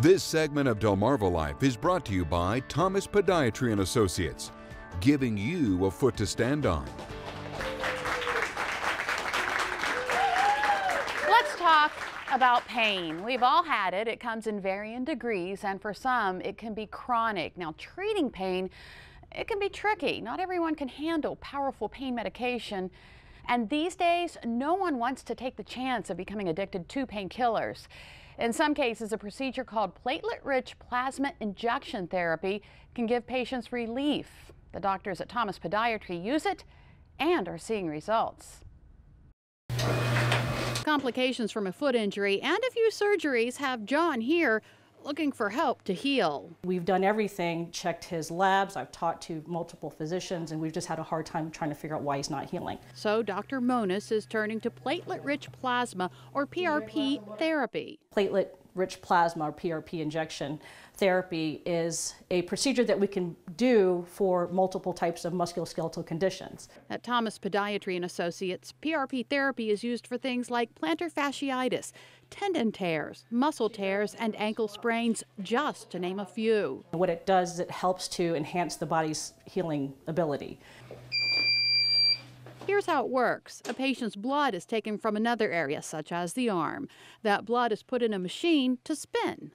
This segment of Delmarva Life is brought to you by Thomas Podiatry and Associates, giving you a foot to stand on. Let's talk about pain. We've all had it. It comes in varying degrees, and for some, it can be chronic. Now, treating pain, it can be tricky. Not everyone can handle powerful pain medication. And these days, no one wants to take the chance of becoming addicted to painkillers. In some cases, a procedure called platelet-rich plasma injection therapy can give patients relief. The doctors at Thomas Podiatry use it and are seeing results. Complications from a foot injury and a few surgeries have John here looking for help to heal. We've done everything, checked his labs, I've talked to multiple physicians, and we've just had a hard time trying to figure out why he's not healing. So Dr. Monis is turning to platelet-rich plasma, or PRP, therapy. Platelet-rich plasma, or PRP injection therapy, is a procedure that we can do for multiple types of musculoskeletal conditions. At Thomas Podiatry and Associates, PRP therapy is used for things like plantar fasciitis, tendon tears, muscle tears, and ankle sprains, just to name a few. What it does is it helps to enhance the body's healing ability. Here's how it works. A patient's blood is taken from another area, such as the arm. That blood is put in a machine to spin.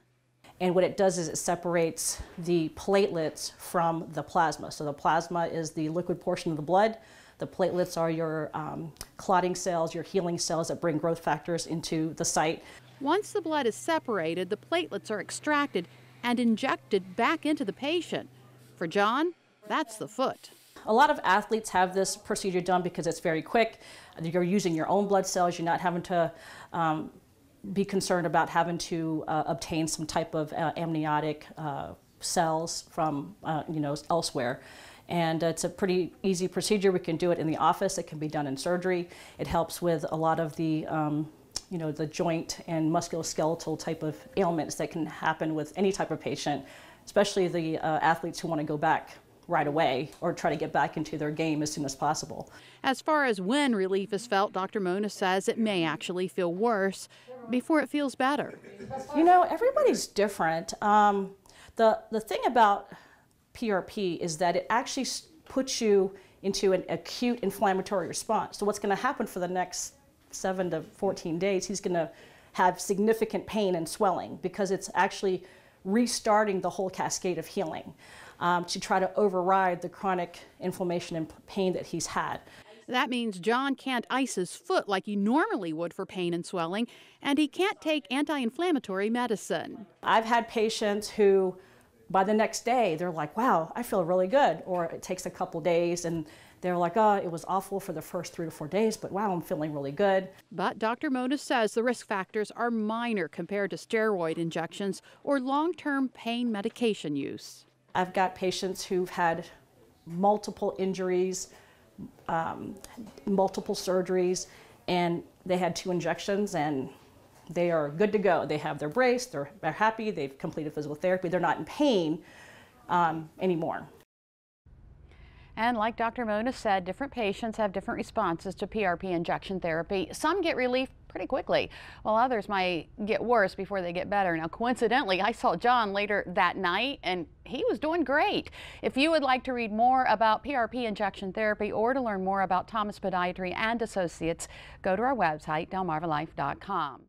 And what it does is it separates the platelets from the plasma. So the plasma is the liquid portion of the blood. The platelets are your clotting cells, your healing cells that bring growth factors into the site. Once the blood is separated, the platelets are extracted and injected back into the patient. For John, that's the foot. A lot of athletes have this procedure done because it's very quick. You're using your own blood cells. You're not having to be concerned about having to obtain some type of amniotic cells from elsewhere. And it's a pretty easy procedure. We can do it in the office. It can be done in surgery. It helps with a lot of the the joint and musculoskeletal type of ailments that can happen with any type of patient, especially the athletes who want to go back right away or try to get back into their game as soon as possible. As far as when relief is felt, Dr. Mona says it may actually feel worse before it feels better. You know, everybody's different. The thing about PRP is that it actually puts you into an acute inflammatory response. So what's going to happen for the next 7 to 14 days, he's going to have significant pain and swelling because it's actually restarting the whole cascade of healing to try to override the chronic inflammation and pain that he's had. That means John can't ice his foot like he normally would for pain and swelling, and he can't take anti-inflammatory medicine. I've had patients who, by the next day, they're like, wow, I feel really good. Or it takes a couple days and they're like, oh, it was awful for the first 3 to 4 days, but wow, I'm feeling really good. But Dr. Mona says the risk factors are minor compared to steroid injections or long-term pain medication use. I've got patients who've had multiple injuries, multiple surgeries, and they had 2 injections and they are good to go. They have their brace, they're happy, they've completed physical therapy, they're not in pain anymore. And like Dr. Mona said, different patients have different responses to PRP injection therapy. Some get relief pretty quickly, while others might get worse before they get better. Now, coincidentally, I saw John later that night, and he was doing great. If you would like to read more about PRP injection therapy or to learn more about Thomas Podiatry and Associates, go to our website, delmarvalife.com.